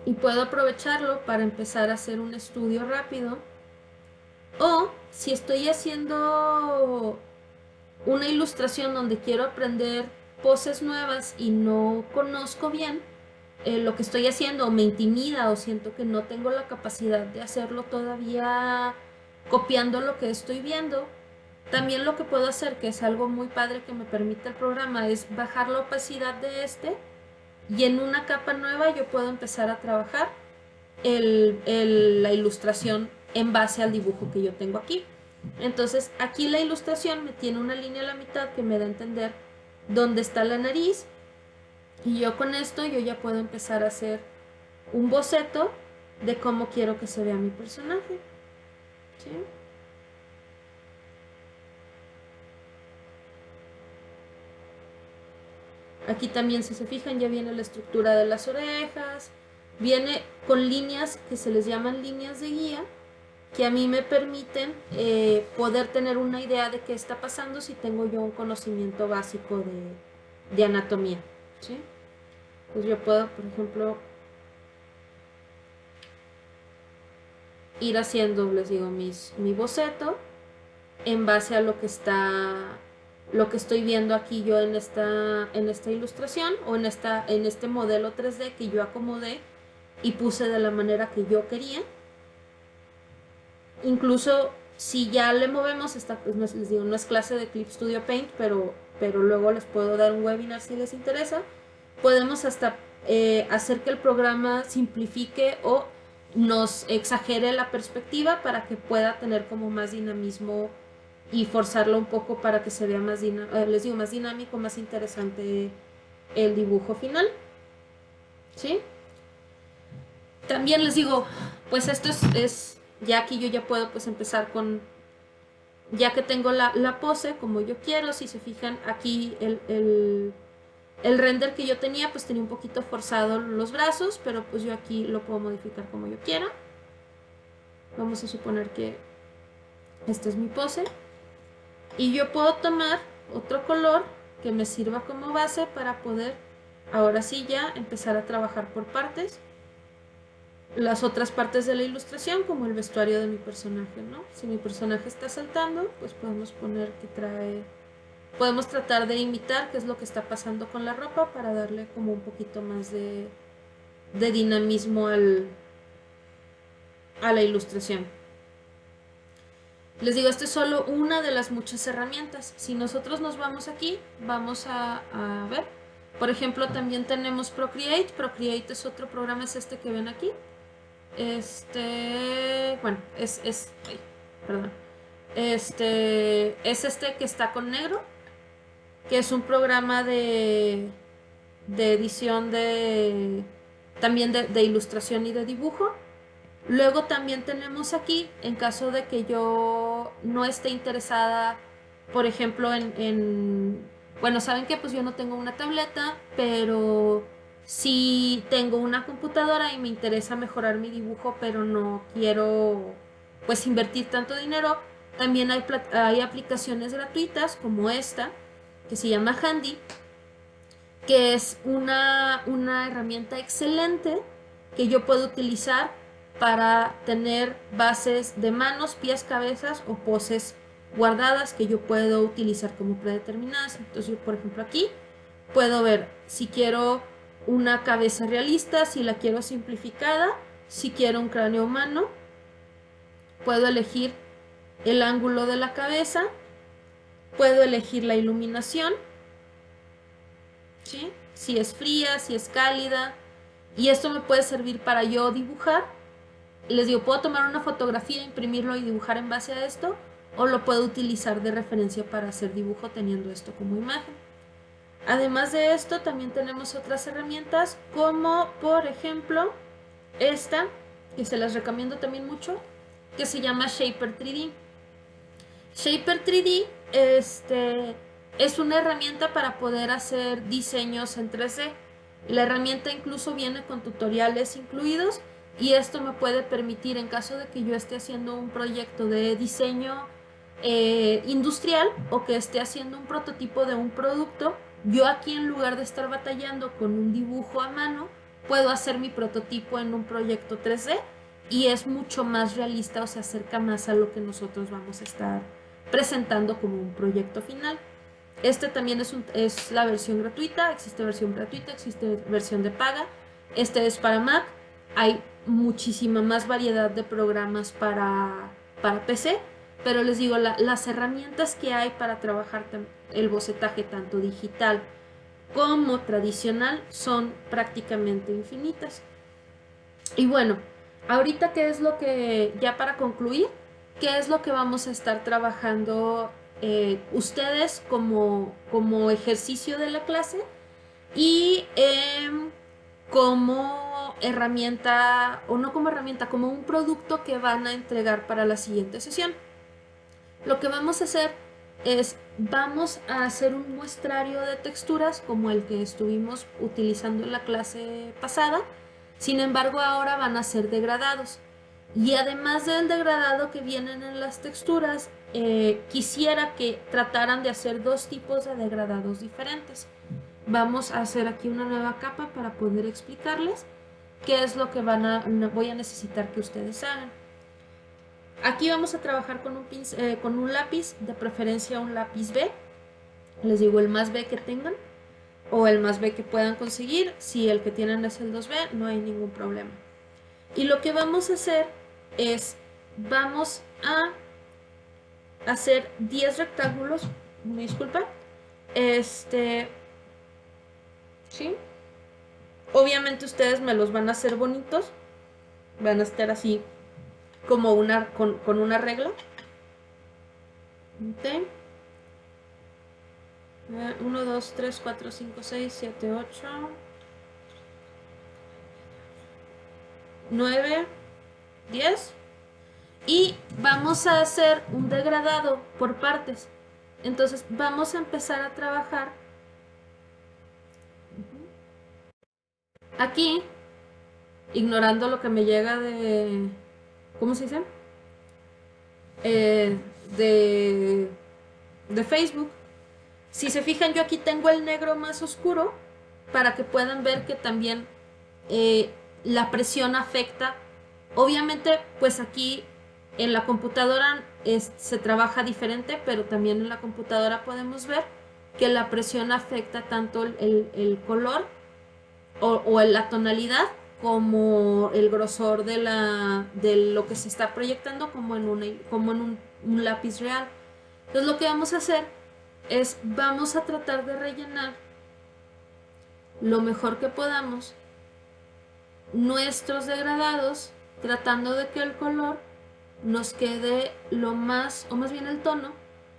y puedo aprovecharlo para empezar a hacer un estudio rápido. O si estoy haciendo una ilustración donde quiero aprender poses nuevas y no conozco bien lo que estoy haciendo, o me intimida o siento que no tengo la capacidad de hacerlo todavía copiando lo que estoy viendo, también lo que puedo hacer, que es algo muy padre que me permite el programa, es bajar la opacidad de y en una capa nueva yo puedo empezar a trabajar la ilustración en base al dibujo que yo tengo aquí. Entonces aquí la ilustración me tiene una línea a la mitad que me da a entender dónde está la nariz, y yo con esto yo ya puedo empezar a hacer un boceto de cómo quiero que se vea mi personaje. ¿Sí? Aquí también, si se fijan, ya viene la estructura de las orejas, viene con líneas que se les llaman líneas de guía, que a mí me permiten poder tener una idea de qué está pasando si tengo yo un conocimiento básico de anatomía, ¿sí? Pues yo puedo, por ejemplo, ir haciendo, les digo, mi boceto en base a lo que estoy viendo aquí yo en esta ilustración, o en este modelo 3D que yo acomodé y puse de la manera que yo quería. Incluso si ya le movemos, pues les digo, no es clase de Clip Studio Paint, pero luego les puedo dar un webinar si les interesa. Podemos hasta hacer que el programa simplifique o nos exagere la perspectiva para que pueda tener como más dinamismo y forzarlo un poco para que se vea más, les digo, más dinámico, más interesante el dibujo final, ¿sí? También les digo, pues esto ya aquí yo ya puedo pues empezar con, ya que tengo la pose como yo quiero. Si se fijan aquí el render que yo tenía, pues tenía un poquito forzado los brazos, pero pues yo aquí lo puedo modificar como yo quiera. Vamos a suponer que esta es mi pose. Y yo puedo tomar otro color que me sirva como base para poder, ahora sí ya, empezar a trabajar por partes las otras partes de la ilustración, como el vestuario de mi personaje, ¿no? Si mi personaje está saltando, pues podemos poner que podemos tratar de imitar qué es lo que está pasando con la ropa para darle como un poquito más de dinamismo a la ilustración. Les digo, esta es solo una de las muchas herramientas. Si nosotros nos vamos aquí, vamos a ver. Por ejemplo, también tenemos Procreate. Procreate es otro programa, es este que ven aquí. Bueno, perdón. Es este que está con negro, que es un programa de edición también de ilustración y de dibujo. Luego también tenemos aquí, en caso de que yo no esté interesada, por ejemplo, bueno, saben que pues yo no tengo una tableta, pero sí tengo una computadora y me interesa mejorar mi dibujo, pero no quiero pues invertir tanto dinero. También hay aplicaciones gratuitas como esta, que se llama Handy, que es una herramienta excelente que yo puedo utilizar para tener bases de manos, pies, cabezas o poses guardadas que yo puedo utilizar como predeterminadas. Entonces yo, por ejemplo, aquí puedo ver si quiero una cabeza realista, si la quiero simplificada, si quiero un cráneo humano. Puedo elegir el ángulo de la cabeza, puedo elegir la iluminación, ¿sí? Si es fría, si es cálida, y esto me puede servir para yo dibujar. Les digo, puedo tomar una fotografía, imprimirlo y dibujar en base a esto, o lo puedo utilizar de referencia para hacer dibujo teniendo esto como imagen. Además de esto, también tenemos otras herramientas como por ejemplo esta, que se las recomiendo también mucho, que se llama Shaper 3D. Shaper 3D es una herramienta para poder hacer diseños en 3D. La herramienta incluso viene con tutoriales incluidos y esto me puede permitir, en caso de que yo esté haciendo un proyecto de diseño industrial o que esté haciendo un prototipo de un producto, yo aquí, en lugar de estar batallando con un dibujo a mano, puedo hacer mi prototipo en un proyecto 3D y es mucho más realista, o se acerca más a lo que nosotros vamos a estar presentando como un proyecto final. También es la versión gratuita, existe versión gratuita, existe versión de paga. Este es para Mac. Hay muchísima más variedad de programas para PC, pero les digo, las herramientas que hay para trabajar el bocetaje tanto digital como tradicional son prácticamente infinitas. Y bueno, ahorita qué es lo que, ya para concluir, qué es lo que vamos a estar trabajando ustedes como ejercicio de la clase y como herramienta, o no como herramienta, como un producto que van a entregar para la siguiente sesión. Lo que vamos a hacer es, vamos a hacer un muestrario de texturas como el que estuvimos utilizando en la clase pasada. Sin embargo, ahora van a ser degradados. Y además del degradado que vienen en las texturas, quisiera que trataran de hacer dos tipos de degradados diferentes. Vamos a hacer aquí una nueva capa para poder explicarles qué es lo que voy a necesitar que ustedes hagan. Aquí vamos a trabajar con un lápiz, de preferencia un lápiz B. Les digo, el más B que tengan o el más B que puedan conseguir. Si el que tienen es el 2B, no hay ningún problema. Y lo que vamos a hacer es, vamos a hacer 10 rectángulos, me disculpa, ¿sí? Obviamente ustedes me los van a hacer bonitos, van a estar así como con una regla. Ok. 1, 2, 3, 4, 5, 6, 7, 8, 9, 10. Y vamos a hacer un degradado por partes. Entonces vamos a empezar a trabajar aquí, ignorando lo que me llega de, ¿cómo se dice? Eh, de, de Facebook. Si se fijan, yo aquí tengo el negro más oscuro para que puedan ver que también la presión afecta. Obviamente, pues aquí en la computadora se trabaja diferente, pero también en la computadora podemos ver que la presión afecta tanto el color o la tonalidad como el grosor de lo que se está proyectando como como en un lápiz real. Entonces lo que vamos a hacer es vamos a tratar de rellenar lo mejor que podamos nuestros degradados, tratando de que el color nos quede lo más, o más bien el tono,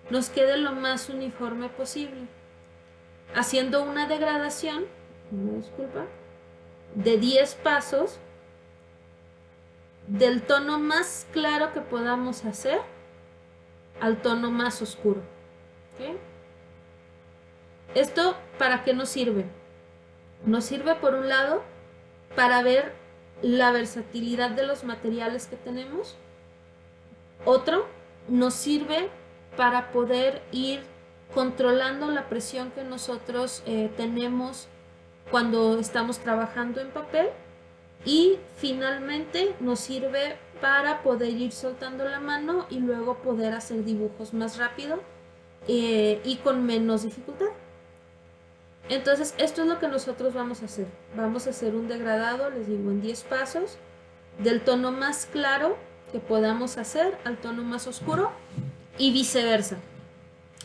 nos quede lo más uniforme posible, haciendo una degradación, disculpa, de 10 pasos del tono más claro que podamos hacer al tono más oscuro. ¿Okay? ¿Esto para qué nos sirve? Nos sirve por un lado para ver la versatilidad de los materiales que tenemos. Otro, nos sirve para poder ir controlando la presión que nosotros tenemos cuando estamos trabajando en papel. Y finalmente nos sirve para poder ir soltando la mano y luego poder hacer dibujos más rápido y con menos dificultad. Entonces esto es lo que nosotros vamos a hacer. Vamos a hacer un degradado, les digo, en 10 pasos, del tono más claro que podamos hacer al tono más oscuro y viceversa.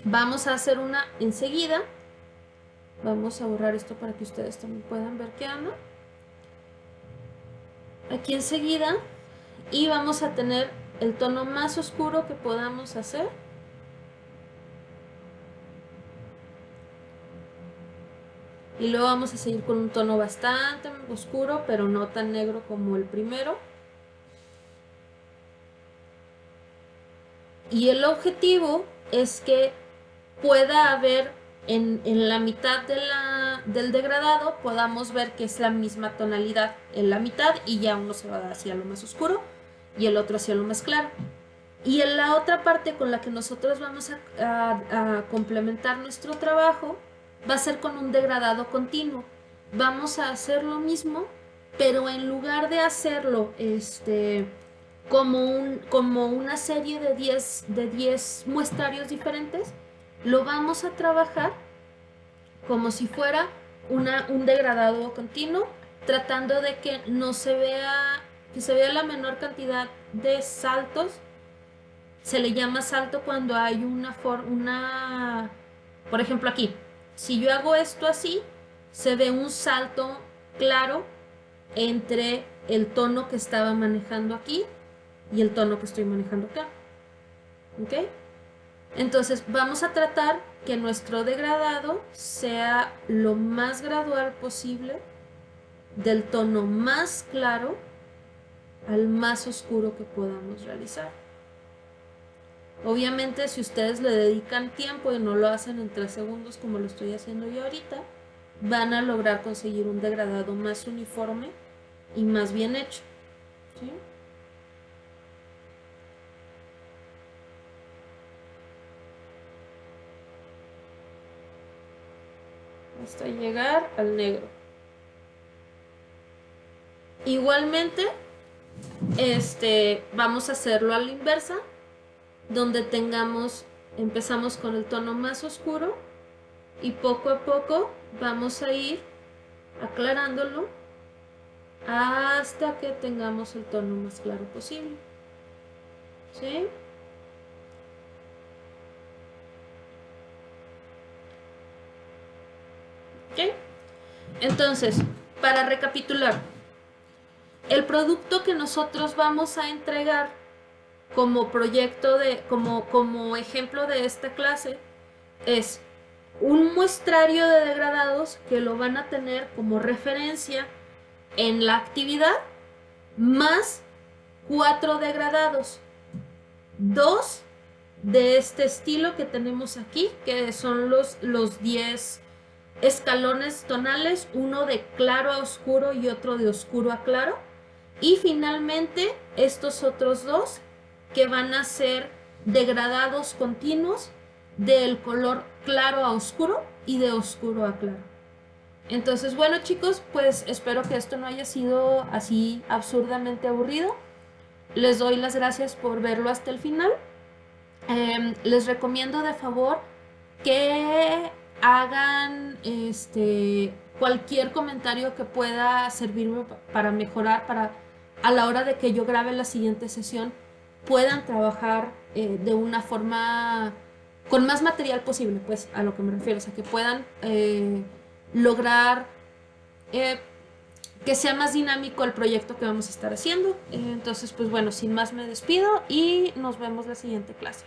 Vamos a hacer una enseguida. Vamos a borrar esto para que ustedes también puedan ver qué anda. Aquí enseguida, y vamos a tener el tono más oscuro que podamos hacer. Y luego vamos a seguir con un tono bastante oscuro, pero no tan negro como el primero. Y el objetivo es que pueda haber en la mitad del degradado, podamos ver que es la misma tonalidad en la mitad y ya uno se va hacia lo más oscuro y el otro hacia lo más claro. Y en la otra parte con la que nosotros vamos a complementar nuestro trabajo va a ser con un degradado continuo. Vamos a hacer lo mismo, pero en lugar de hacerlo como una serie de 10 muestrarios diferentes, lo vamos a trabajar como si fuera un degradado continuo, tratando de que no se vea, que se vea la menor cantidad de saltos. Se le llama salto cuando hay por ejemplo aquí, si yo hago esto así, se ve un salto claro entre el tono que estaba manejando aquí y el tono que estoy manejando acá. ¿Ok? Entonces vamos a tratar que nuestro degradado sea lo más gradual posible, del tono más claro al más oscuro que podamos realizar. Obviamente, si ustedes le dedican tiempo y no lo hacen en 3 segundos como lo estoy haciendo yo ahorita, van a lograr conseguir un degradado más uniforme y más bien hecho. ¿Sí? Hasta llegar al negro. Igualmente, vamos a hacerlo a la inversa, donde empezamos con el tono más oscuro y poco a poco vamos a ir aclarándolo hasta que tengamos el tono más claro posible. ¿Sí? ¿Ok? Entonces, para recapitular, el producto que nosotros vamos a entregar como proyecto como ejemplo de esta clase, es un muestrario de degradados que lo van a tener como referencia en la actividad, más 4 degradados, 2 de este estilo que tenemos aquí, que son los 10 escalones tonales, uno de claro a oscuro y otro de oscuro a claro, y finalmente estos otros 2 que van a ser degradados continuos del color claro a oscuro y de oscuro a claro. Entonces, bueno, chicos, pues espero que esto no haya sido así absurdamente aburrido. Les doy las gracias por verlo hasta el final. Les recomiendo de favor que hagan cualquier comentario que pueda servirme para mejorar, para a la hora de que yo grabe la siguiente sesión puedan trabajar de una forma con más material posible, pues a lo que me refiero, o sea, que puedan lograr que sea más dinámico el proyecto que vamos a estar haciendo. Entonces, pues bueno, sin más me despido y nos vemos la siguiente clase.